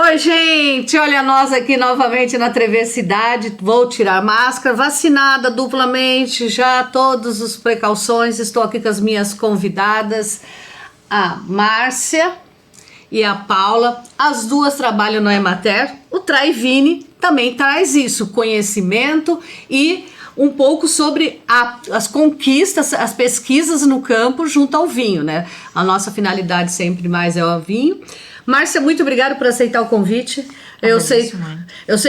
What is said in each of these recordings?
Oi, gente, olha nós aqui novamente na Trevesidade. Vou tirar máscara, vacinada duplamente, já todas as precauções. Estou aqui com as minhas convidadas, a Márcia e a Paula. As duas trabalham no Emater. O Traivini também traz isso, conhecimento e um pouco sobre as conquistas, as pesquisas no campo junto ao vinho, né? A nossa finalidade sempre mais é o vinho. Márcia, muito obrigada por aceitar o convite. Eu sei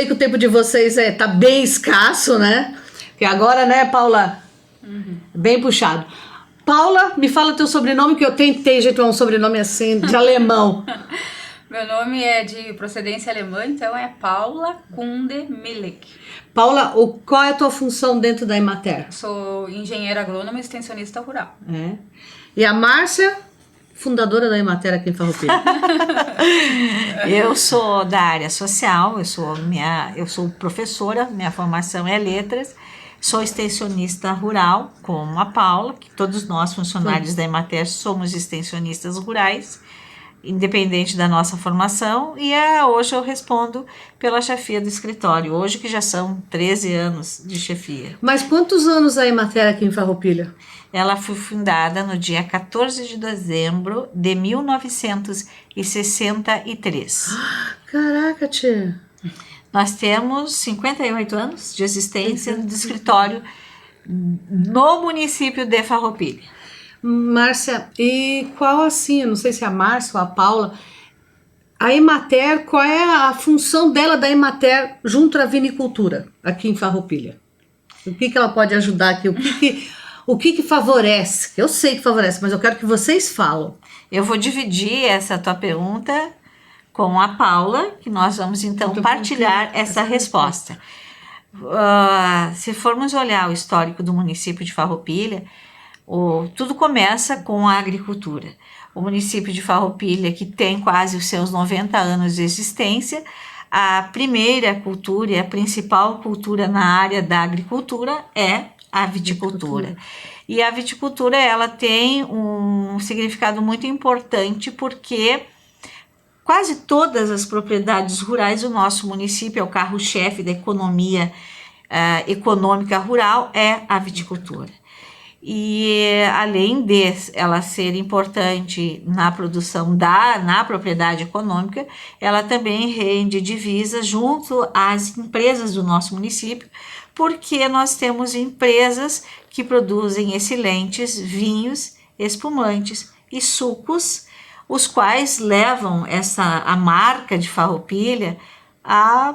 que o tempo de vocês tá bem escasso, né? Porque agora, né, Paula? Bem puxado. Paula, me fala teu sobrenome, que eu tentei, gente, um sobrenome assim, de alemão. Meu nome é de procedência alemã, então é Paula Kunde Milek. Paula, qual é a tua função dentro da Emater? Sou engenheira agrônoma e extensionista rural. É. E a Márcia, fundadora da Emater aqui em Farroupilha. Eu sou da área social, eu sou professora, minha formação é letras, sou extensionista rural, como a Paula, que todos nós funcionários da Emater somos extensionistas rurais, independente da nossa formação, e hoje eu respondo pela chefia do escritório, hoje que já são 13 anos de chefia. Mas quantos anos a Emater aqui em Farroupilha? Ela foi fundada no dia 14 de dezembro de 1963. Caraca, tia! Nós temos 58 anos de existência do escritório no município de Farroupilha. Márcia, e qual assim, eu não sei se é a Márcia ou a Paula, a Emater, qual é a função dela da Emater junto à vinicultura aqui em Farroupilha? O que ela pode ajudar aqui? O que favorece? Eu sei que favorece, mas eu quero que vocês falam. Eu vou dividir essa tua pergunta com a Paula, que nós vamos então partilhar essa resposta. Se formos olhar o histórico do município de Farroupilha, tudo começa com a agricultura. O município de Farroupilha, que tem quase os seus 90 anos de existência, a primeira cultura e a principal cultura na área da agricultura é a viticultura. E a viticultura, ela tem um significado muito importante porque quase todas as propriedades rurais do nosso município, é o carro-chefe da economia econômica rural, é a viticultura. E além de ela ser importante na produção na propriedade econômica, ela também rende divisas junto às empresas do nosso município, porque nós temos empresas que produzem excelentes vinhos, espumantes e sucos, os quais levam a marca de Farroupilha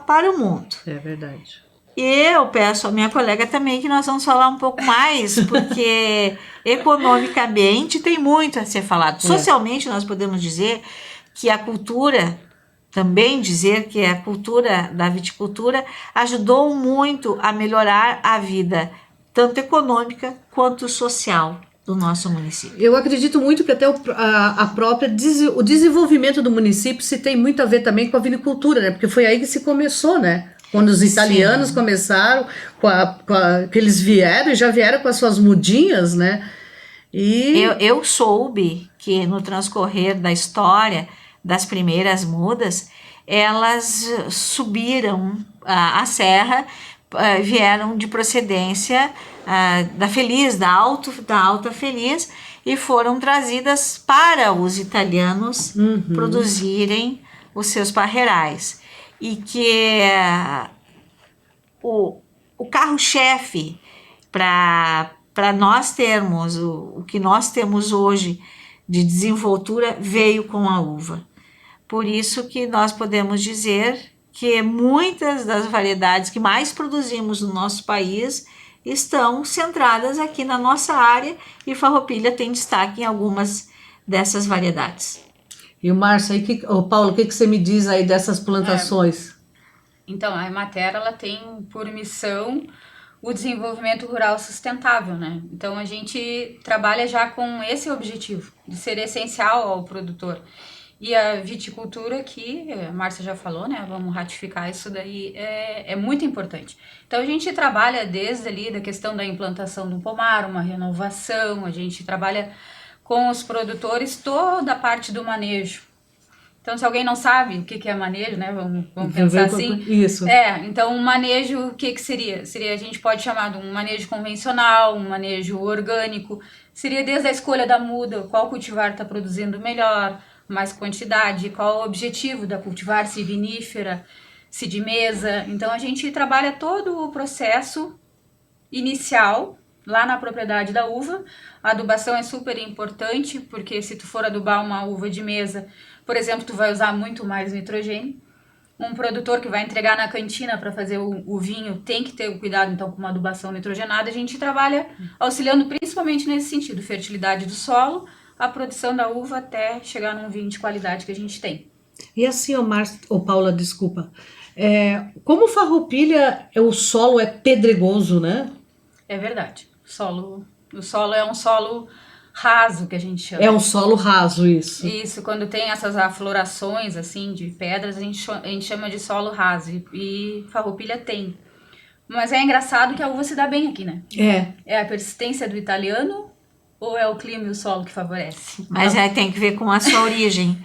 para o mundo. É verdade. E eu peço à minha colega também que nós vamos falar um pouco mais, porque economicamente tem muito a ser falado. Socialmente nós podemos dizer que a cultura da viticultura ajudou muito a melhorar a vida, tanto econômica quanto social do nosso município. Eu acredito muito que até o desenvolvimento do município se tem muito a ver também com a vinicultura, né? Porque foi aí que se começou, né? Quando os italianos começaram, que eles vieram e já vieram com as suas mudinhas, né? E eu soube que no transcorrer da história das primeiras mudas, elas subiram a serra, vieram de procedência da Alta Feliz e foram trazidas para os italianos produzirem os seus parreirais. E que o carro-chefe para nós termos o que nós temos hoje de desenvoltura veio com a uva. Por isso que nós podemos dizer que muitas das variedades que mais produzimos no nosso país estão centradas aqui na nossa área, e Farroupilha tem destaque em algumas dessas variedades. E o Márcio, Paulo, o que você me diz aí dessas plantações? Então, a Emater, ela tem por missão o desenvolvimento rural sustentável, né? Então, a gente trabalha já com esse objetivo, de ser essencial ao produtor. E a viticultura, que a Márcia já falou, né? Vamos ratificar isso daí, é muito importante. Então, a gente trabalha desde ali da questão da implantação do pomar, uma renovação, a gente trabalha com os produtores toda a parte do manejo. Então, se alguém não sabe o que é manejo, né? Vamos pensar assim. Isso. Então, um manejo, o que seria? A gente pode chamar de um manejo convencional, um manejo orgânico. Seria desde a escolha da muda, qual cultivar está produzindo melhor, mais quantidade, qual o objetivo da cultivar, se vinífera, se de mesa. Então, a gente trabalha todo o processo inicial lá na propriedade da uva. A adubação é super importante, porque se tu for adubar uma uva de mesa, por exemplo, tu vai usar muito mais nitrogênio. Um produtor que vai entregar na cantina para fazer o vinho tem que ter o cuidado, então, com uma adubação nitrogenada. A gente trabalha auxiliando principalmente nesse sentido, fertilidade do solo, a produção da uva até chegar num vinho de qualidade que a gente tem. E assim, Paula, desculpa, como Farroupilha, o solo é pedregoso, né? É verdade. O solo é um solo raso, que a gente chama. É um solo raso, isso. Isso, quando tem essas aflorações, assim, de pedras, a gente chama de solo raso. E Farroupilha tem. Mas é engraçado que a uva se dá bem aqui, né? É a persistência do italiano ou é o clima e o solo que favorece? Mas tem que ver com a sua origem.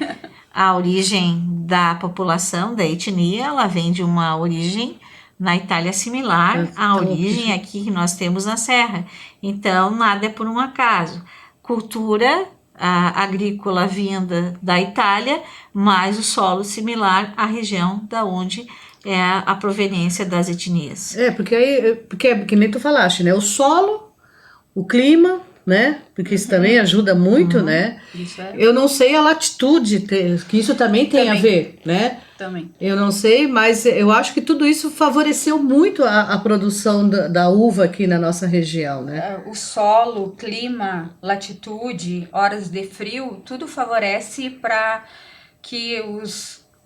A origem da população, da etnia, ela vem de uma origem na Itália similar à origem aqui que nós temos na Serra. Então, nada é por um acaso. Cultura agrícola vinda da Itália, mais o solo similar à região da onde é a proveniência das etnias. Porque que nem tu falaste, né? O solo, o clima, né? Porque isso também ajuda muito, né? Isso é. Eu não sei a latitude, que isso também tem a ver, né? Também. Eu não sei, mas eu acho que tudo isso favoreceu muito a produção da uva aqui na nossa região, né? O solo, clima, latitude, horas de frio, tudo favorece para que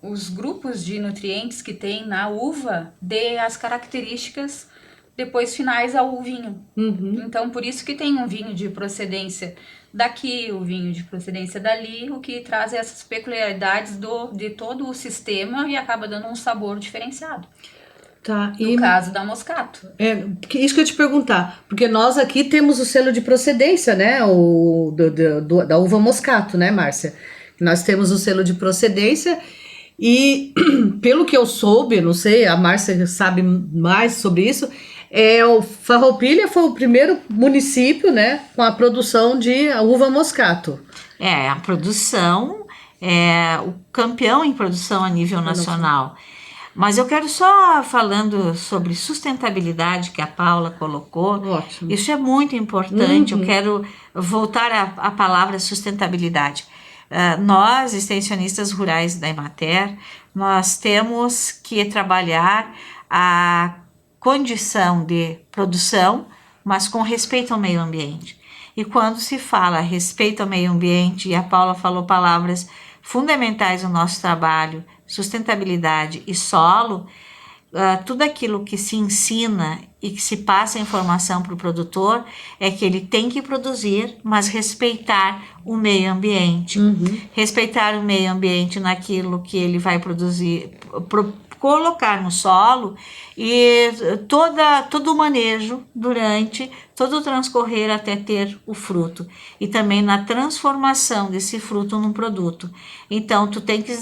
os grupos de nutrientes que tem na uva dê as características depois finais ao vinho. Então, por isso que tem um vinho de procedência daqui, o vinho de procedência dali, o que traz essas peculiaridades de todo o sistema e acaba dando um sabor diferenciado. Tá, No caso da Moscato. Isso que eu ia te perguntar, porque nós aqui temos o selo de procedência, né? Da uva Moscato, né, Márcia? Nós temos o selo de procedência e, pelo que eu soube, não sei, a Márcia sabe mais sobre isso, o Farroupilha foi o primeiro município, né, com a produção de uva Moscato. A produção é o campeão em produção a nível nacional. Mas eu quero só falando sobre sustentabilidade que a Paula colocou. Ótimo. Isso é muito importante. Eu quero voltar à palavra sustentabilidade. Nós, extensionistas rurais da Emater, nós temos que trabalhar a condição de produção, mas com respeito ao meio ambiente. E quando se fala respeito ao meio ambiente, e a Paula falou palavras fundamentais no nosso trabalho, sustentabilidade e solo, tudo aquilo que se ensina e que se passa a informação para o produtor é que ele tem que produzir, mas respeitar o meio ambiente. Respeitar o meio ambiente naquilo que ele vai produzir, colocar no solo e todo o manejo durante todo o transcorrer até ter o fruto. E também na transformação desse fruto num produto. Então, tu tem que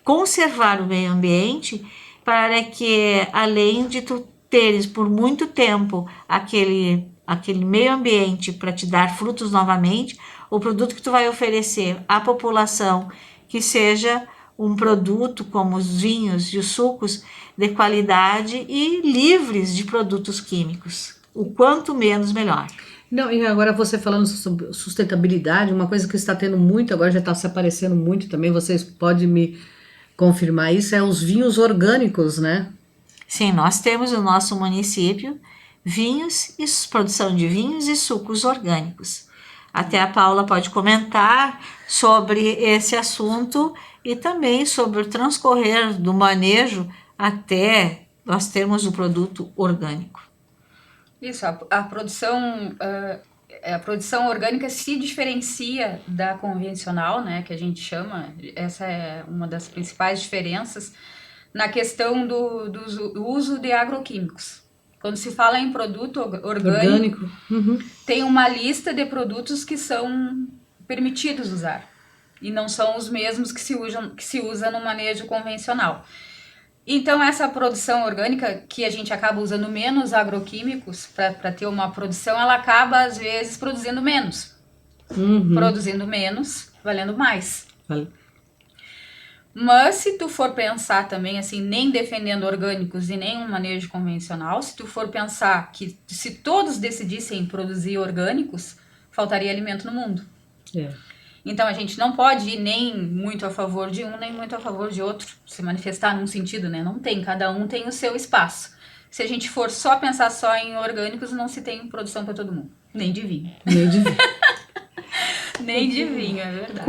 conservar o meio ambiente para que, além de tu teres por muito tempo aquele meio ambiente para te dar frutos novamente, o produto que tu vai oferecer à população que seja um produto como os vinhos e os sucos de qualidade e livres de produtos químicos. O quanto menos, melhor. Não, e agora você falando sobre sustentabilidade, uma coisa que está tendo muito, agora já está se aparecendo muito também, vocês podem me confirmar isso, é os vinhos orgânicos, né? Sim, nós temos no nosso município vinhos e produção de vinhos e sucos orgânicos. Até a Paula pode comentar sobre esse assunto e também sobre o transcorrer do manejo até nós termos o produto orgânico. Isso, a produção orgânica se diferencia da convencional, né, que a gente chama. Essa é uma das principais diferenças na questão do uso de agroquímicos. Quando se fala em produto orgânico. Tem uma lista de produtos que são permitidos usar. e não são os mesmos que se usa no manejo convencional. Então, essa produção orgânica, que a gente acaba usando menos agroquímicos para ter uma produção, ela acaba, às vezes, produzindo menos. Produzindo menos, valendo mais. Vale. Mas se tu for pensar também, assim, nem defendendo orgânicos e nem um manejo convencional, se tu for pensar que se todos decidissem produzir orgânicos, faltaria alimento no mundo. É. Então a gente não pode ir nem muito a favor de um, nem muito a favor de outro, se manifestar num sentido, né? Não tem, cada um tem o seu espaço. Se a gente for só pensar só em orgânicos, não se tem produção para todo mundo. Nem de vinho. Nem de vinho. Nem de vinho, é verdade.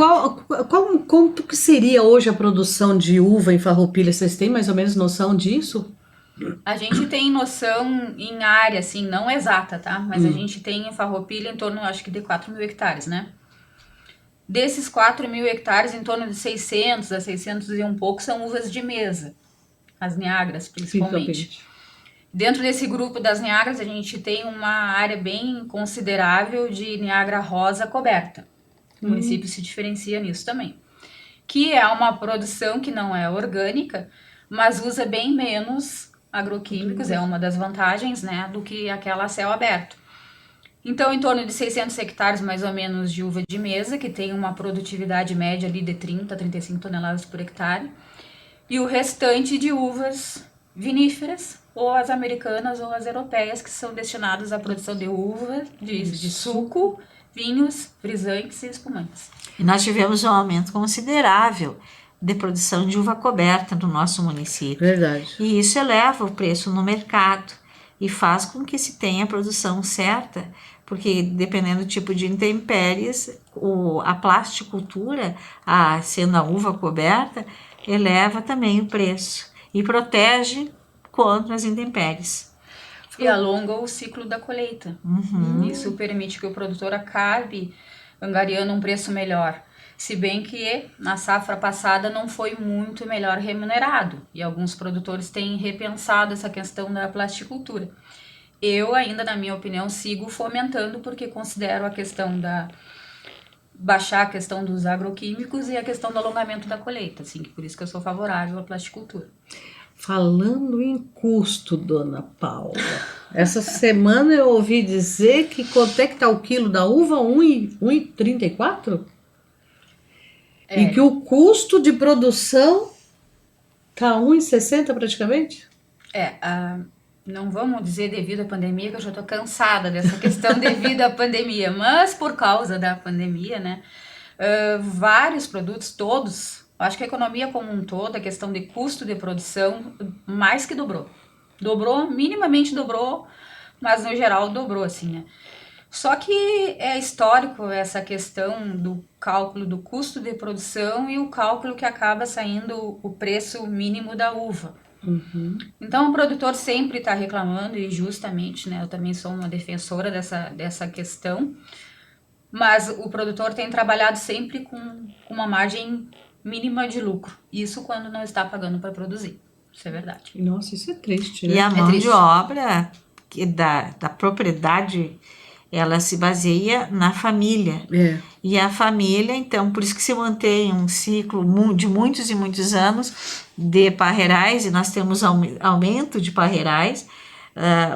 Quanto que seria hoje a produção de uva em Farroupilha? Vocês têm mais ou menos noção disso? A gente tem noção em área, assim, não exata, tá? Mas a gente tem em Farroupilha em torno, acho que de 4.000 hectares, né? Desses 4.000 hectares, em torno de 600 a 600 e um pouco são uvas de mesa. As Niagras, principalmente. Dentro desse grupo das Niagras, a gente tem uma área bem considerável de Niagara rosa coberta. O município se diferencia nisso também. Que é uma produção que não é orgânica, mas usa bem menos agroquímicos, é uma das vantagens, né, do que aquela a céu aberto. Então, em torno de 600 hectares, mais ou menos, de uva de mesa, que tem uma produtividade média ali de 30 a 35 toneladas por hectare. E o restante de uvas viníferas, ou as americanas ou as europeias, que são destinadas à produção de uva, de suco, vinhos, frisantes e espumantes. E nós tivemos um aumento considerável de produção de uva coberta no nosso município. Verdade. E isso eleva o preço no mercado e faz com que se tenha a produção certa, porque dependendo do tipo de intempéries, a plasticultura, sendo a uva coberta, eleva também o preço e protege contra as intempéries. E alonga o ciclo da colheita. Isso permite que o produtor acabe angariando um preço melhor. Se bem que na safra passada não foi muito melhor remunerado. E alguns produtores têm repensado essa questão da plasticultura. Eu ainda, na minha opinião, sigo fomentando porque considero a questão baixar a questão dos agroquímicos e a questão do alongamento da colheita. Assim, por isso que eu sou favorável à plasticultura. Falando em custo, dona Paula, essa semana eu ouvi dizer que quanto é que está o quilo da uva? 1,34? E que o custo de produção está 1,60 praticamente? Não vamos dizer devido à pandemia, que eu já estou cansada dessa questão devido à pandemia, mas por causa da pandemia, né? Vários produtos, todos, acho que a economia como um todo, a questão de custo de produção, mais que dobrou. Minimamente dobrou, mas no geral dobrou, assim, né? Só que é histórico essa questão do cálculo do custo de produção e o cálculo que acaba saindo o preço mínimo da uva. Então o produtor sempre está reclamando, e justamente, né, eu também sou uma defensora dessa questão, mas o produtor tem trabalhado sempre com uma margem mínima de lucro, isso quando não está pagando para produzir, isso é verdade. Nossa, isso é triste, né? E a mão de obra da propriedade, ela se baseia na família. E a família, então, por isso que se mantém um ciclo de muitos e muitos anos de parreirais, e nós temos aumento de parreirais.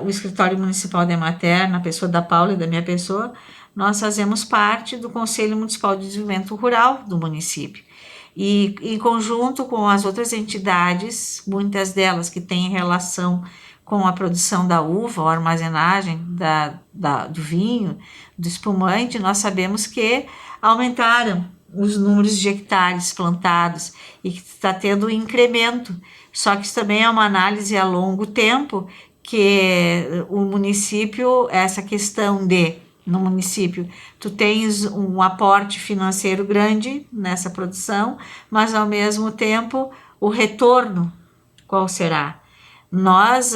O Escritório Municipal da Emater, na pessoa da Paula e da minha pessoa, nós fazemos parte do Conselho Municipal de Desenvolvimento Rural do município. E em conjunto com as outras entidades, muitas delas que têm relação com a produção da uva, ou armazenagem do vinho, do espumante, nós sabemos que aumentaram os números de hectares plantados e que está tendo um incremento. Só que isso também é uma análise a longo tempo, que o município, essa questão no município, tu tens um aporte financeiro grande nessa produção, mas ao mesmo tempo o retorno, qual será? Nós,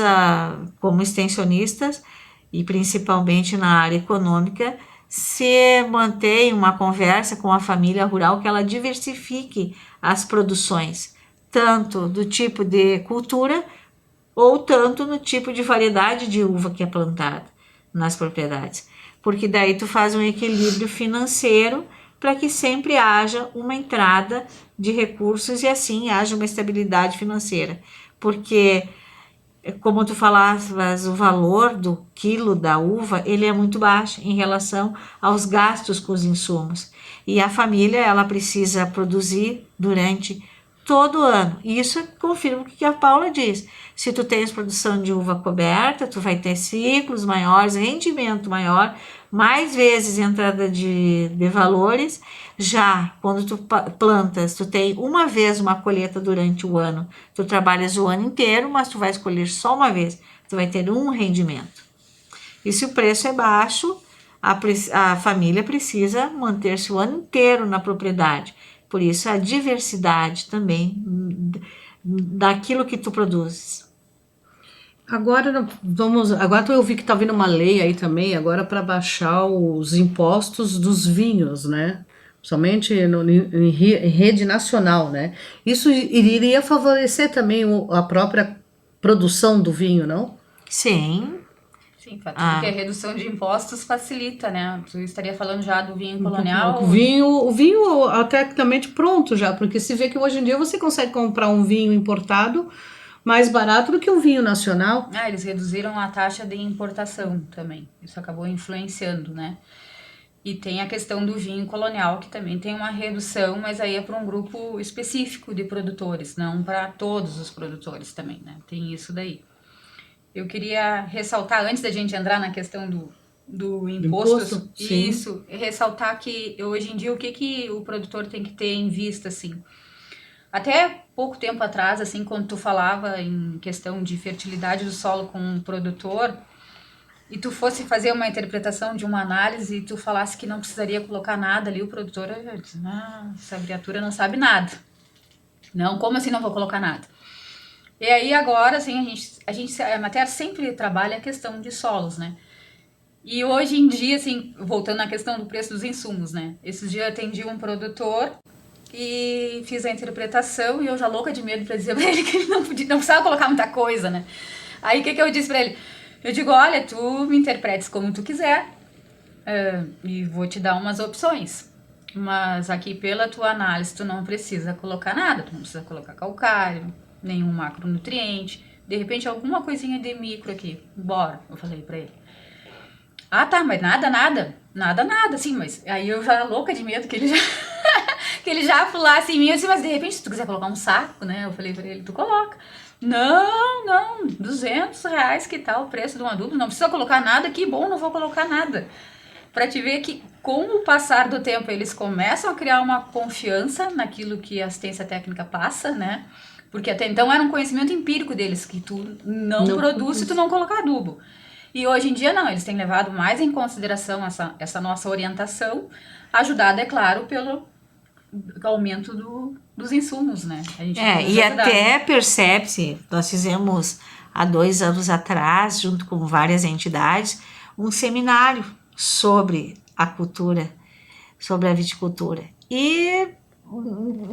como extensionistas, e principalmente na área econômica, se mantém uma conversa com a família rural que ela diversifique as produções, tanto do tipo de cultura, ou tanto no tipo de variedade de uva que é plantada nas propriedades. Porque daí tu faz um equilíbrio financeiro para que sempre haja uma entrada de recursos e assim haja uma estabilidade financeira. Porque, como tu falavas, o valor do quilo da uva, ele é muito baixo em relação aos gastos com os insumos. E a família, ela precisa produzir durante todo o ano. E isso confirma o que a Paula diz. Se tu tens produção de uva coberta, tu vai ter ciclos maiores, rendimento maior, mais vezes entrada de valores. Já quando tu plantas, tu tem uma vez uma colheita durante o ano, tu trabalhas o ano inteiro, mas tu vai escolher só uma vez, tu vai ter um rendimento. E se o preço é baixo, a família precisa manter-se o ano inteiro na propriedade. Por isso a diversidade também daquilo que tu produzes. Agora eu vi que está vindo uma lei aí também agora para baixar os impostos dos vinhos, né? Somente em rede nacional, né? Isso iria favorecer também a própria produção do vinho, não? Sim. Sim, porque a redução de impostos facilita, né? Tu estaria falando já do vinho colonial? O vinho até tecnicamente pronto já, porque se vê que hoje em dia você consegue comprar um vinho importado mais barato do que um vinho nacional. Eles reduziram a taxa de importação também. Isso acabou influenciando, né? E tem a questão do vinho colonial, que também tem uma redução, mas aí é para um grupo específico de produtores, não para todos os produtores também, né? Tem isso daí. Eu queria ressaltar, antes da gente entrar na questão do imposto, isso, ressaltar que hoje em dia o que o produtor tem que ter em vista, assim. Até pouco tempo atrás, assim, quando tu falava em questão de fertilidade do solo com um produtor, e tu fosse fazer uma interpretação de uma análise e tu falasse que não precisaria colocar nada ali, o produtor já disse, essa criatura não sabe nada. Não, como assim não vou colocar nada? E aí agora, assim, a Mater sempre trabalha a questão de solos, né? E hoje em dia, assim, voltando à questão do preço dos insumos, né? Esses dias eu atendi um produtor e fiz a interpretação e eu já louca de medo pra dizer pra ele que ele não precisava colocar muita coisa, né? Aí o que eu disse pra ele? Eu digo, olha, tu me interpretes como tu quiser e vou te dar umas opções. Mas aqui pela tua análise tu não precisa colocar nada, tu não precisa colocar calcário, nenhum macronutriente, de repente alguma coisinha de micro aqui, bora, eu falei pra ele. Ah, tá, mas nada, sim, mas aí eu já louca de medo que ele já que ele já falasse em mim, assim, mas de repente se tu quiser colocar um saco, né, eu falei pra ele, tu coloca. Não, R$200 que tá o preço de um adubo, não precisa colocar nada, que bom, não vou colocar nada. Pra te ver que com o passar do tempo eles começam a criar uma confiança naquilo que a assistência técnica passa, né? Porque até então era um conhecimento empírico deles, que tu não produz se tu não colocar adubo. E hoje em dia não, eles têm levado mais em consideração essa nossa orientação, ajudada, é claro, pelo aumento dos insumos, né? E até percebe-se, nós fizemos há 2 anos atrás, junto com várias entidades, um seminário sobre a cultura, sobre a viticultura. E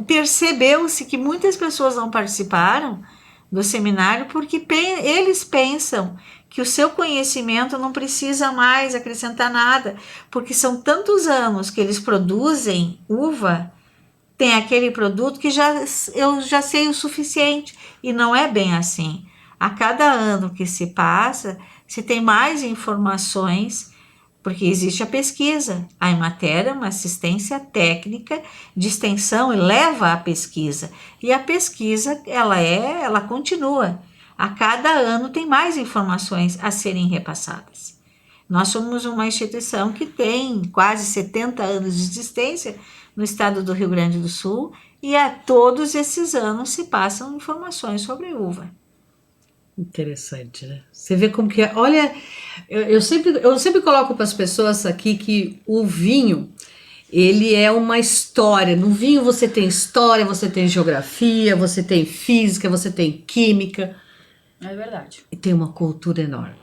percebeu-se que muitas pessoas não participaram do seminário porque eles pensam que o seu conhecimento não precisa mais acrescentar nada, porque são tantos anos que eles produzem uva, tem aquele produto que eu já sei o suficiente, e não é bem assim. A cada ano que se passa, se tem mais informações, porque existe a pesquisa. A Emater é uma assistência técnica de extensão e leva a pesquisa. E a pesquisa, ela continua. A cada ano tem mais informações a serem repassadas. Nós somos uma instituição que tem quase 70 anos de existência no estado do Rio Grande do Sul, e a todos esses anos se passam informações sobre uva. Interessante, né? Você vê como que é. Olha, eu sempre coloco para as pessoas aqui que o vinho, ele é uma história. No vinho você tem história, você tem geografia, você tem física, você tem química. É verdade. E tem uma cultura enorme.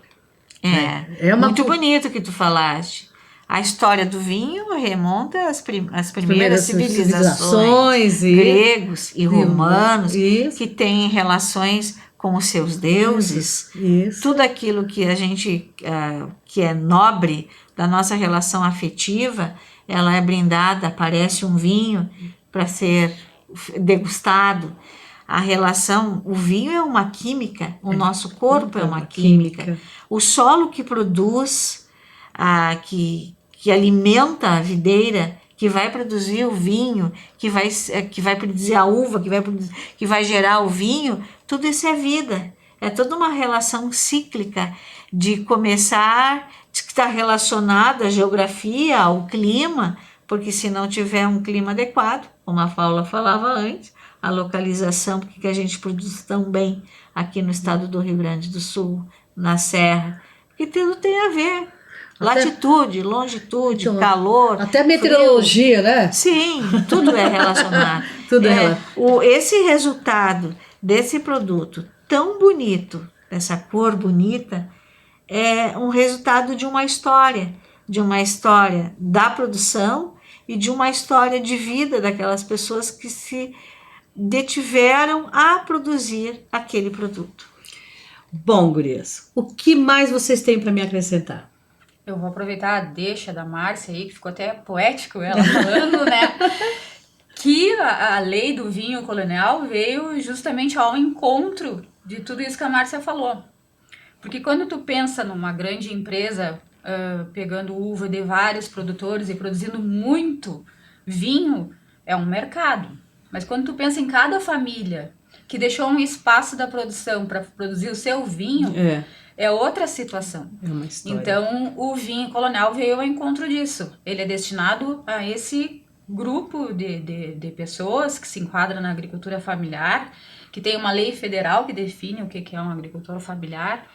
É muito bonito que tu falaste. A história do vinho remonta às primeiras civilizações gregos e romanos, que têm relações com os seus deuses. Isso. Tudo aquilo que a gente que é nobre da nossa relação afetiva ela é brindada, aparece um vinho para ser degustado. A relação, o vinho é uma química, o nosso corpo é uma química. O solo que produz, que alimenta a videira, que vai produzir o vinho, que vai produzir a uva, que vai gerar o vinho, tudo isso é vida. É toda uma relação cíclica de começar, que está relacionada à geografia, ao clima, porque se não tiver um clima adequado, como a Paula falava antes, a localização, porque a gente produz tão bem aqui no estado do Rio Grande do Sul, na Serra, porque tudo tem a ver. Latitude, longitude, então, calor. Até meteorologia, frio. né? Sim, tudo é relacionado. Tudo é relacionado. Esse resultado desse produto tão bonito, essa cor bonita, é um resultado de uma história da produção e de uma história de vida daquelas pessoas que se detiveram a produzir aquele produto. Bom, gurias, o que mais vocês têm para me acrescentar? Eu vou aproveitar a deixa da Márcia aí, que ficou até poético ela falando, né? Que a lei do vinho colonial veio justamente ao encontro de tudo isso que a Márcia falou. Porque quando tu pensa numa grande empresa pegando uva de vários produtores e produzindo muito vinho, é um mercado. Mas quando tu pensa em cada família que deixou um espaço da produção para produzir o seu vinho, é outra situação. É uma história. Então, o vinho colonial veio ao encontro disso. Ele é destinado a esse grupo de pessoas que se enquadram na agricultura familiar, que tem uma lei federal que define o que é um agricultor familiar.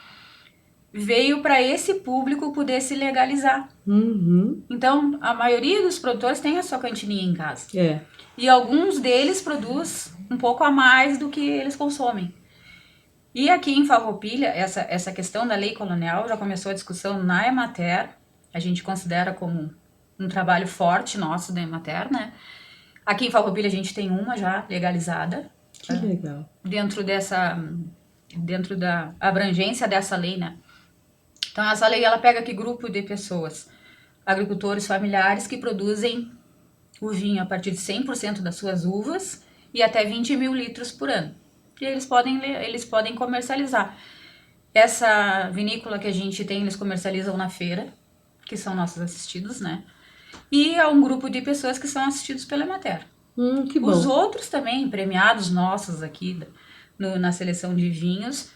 Veio para esse público poder se legalizar. Uhum. Então, a maioria dos produtores tem a sua cantininha em casa. E alguns deles produz um pouco a mais do que eles consomem. E aqui em Farroupilha, essa questão da lei colonial já começou a discussão na Emater. A gente considera como um trabalho forte nosso da Emater, né? Aqui em Farroupilha a gente tem uma já legalizada. Que legal. Dentro da abrangência dessa lei, né? Então essa lei ela pega que grupo de pessoas, agricultores familiares que produzem o vinho a partir de 100% das suas uvas e até 20 mil litros por ano. E eles podem comercializar. Essa vinícola que a gente tem, eles comercializam na feira, que são nossos assistidos, né? E é um grupo de pessoas que são assistidos pela Emater. Que bom. Os outros também, premiados nossos aqui na seleção de vinhos,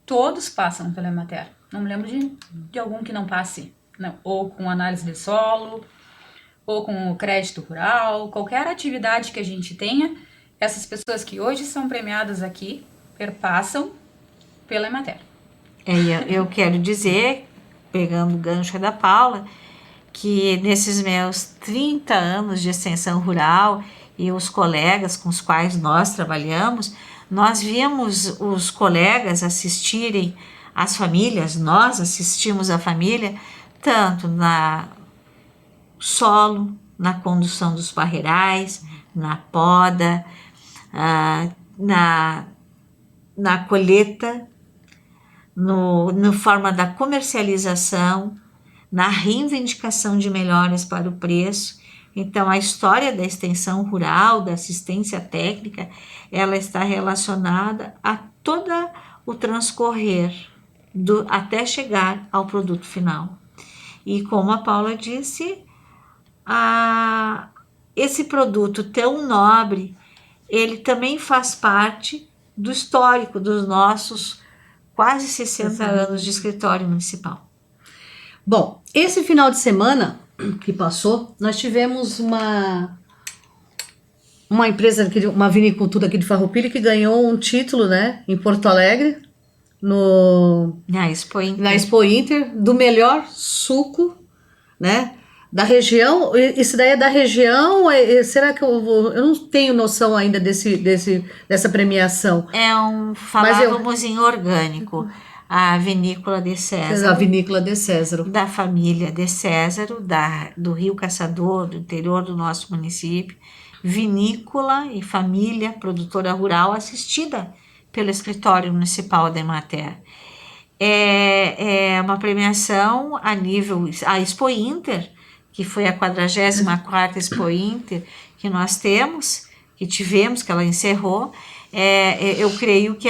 todos passam pela Emater. Não me lembro de algum que não passe. Não. Ou com análise de solo, ou com o crédito rural, qualquer atividade que a gente tenha, essas pessoas que hoje são premiadas aqui perpassam pela Emater. Eu quero dizer, pegando o gancho da Paula, que nesses meus 30 anos de extensão rural e os colegas com os quais nós trabalhamos, nós víamos os colegas assistirem as famílias, nós assistimos a família, tanto na solo, na condução dos parreirais, na poda, na colheita, no forma da comercialização, na reivindicação de melhoras para o preço. Então, a história da extensão rural, da assistência técnica, ela está relacionada a todo o transcorrer até chegar ao produto final. E como a Paula disse, esse produto tão nobre, ele também faz parte do histórico dos nossos quase 60 anos de escritório municipal. Bom, esse final de semana que passou, nós tivemos uma empresa, uma vinicultura aqui de Farroupilha que ganhou um título, né, em Porto Alegre, na Expo Inter, do melhor suco, né, da região. Isso daí é da região? Será que eu não tenho noção ainda dessa premiação? Falávamos em orgânico. A vinícola de César. A vinícola de César. Da família de César, do Rio Caçador, do interior do nosso município. Vinícola e família produtora rural assistida pelo escritório municipal da Emater. É uma premiação a nível... A Expo Inter que foi a 44ª Expo Inter que nós temos, que tivemos, que ela encerrou, eu creio que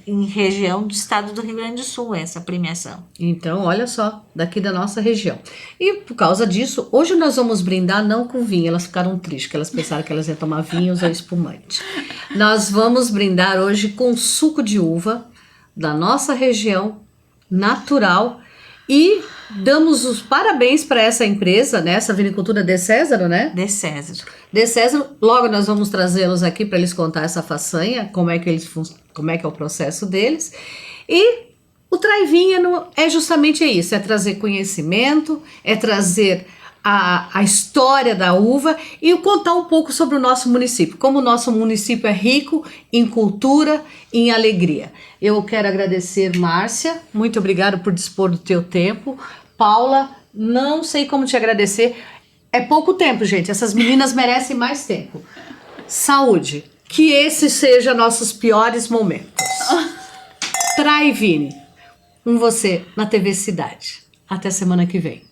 em região do estado do Rio Grande do Sul essa premiação. Então, olha só, daqui da nossa região. E por causa disso, hoje nós vamos brindar não com vinho, elas ficaram tristes, que elas pensaram que elas iam tomar vinhos ou espumante. Nós vamos brindar hoje com suco de uva da nossa região, natural, e damos os parabéns para essa empresa, né? Essa vinicultura de César, né? De César. De César, logo nós vamos trazê-los aqui para eles contar essa façanha, como é que é o processo deles. E o Trai Vinha é justamente isso, é trazer conhecimento, é trazer a história da uva e contar um pouco sobre o nosso município, como o nosso município é rico em cultura, em alegria. Eu quero agradecer, Márcia, muito obrigada por dispor do teu tempo. Paula, não sei como te agradecer, é pouco tempo, gente, essas meninas merecem mais tempo. Saúde, que esse seja nossos piores momentos. Trai Vini, com você na TV Cidade. Até semana que vem.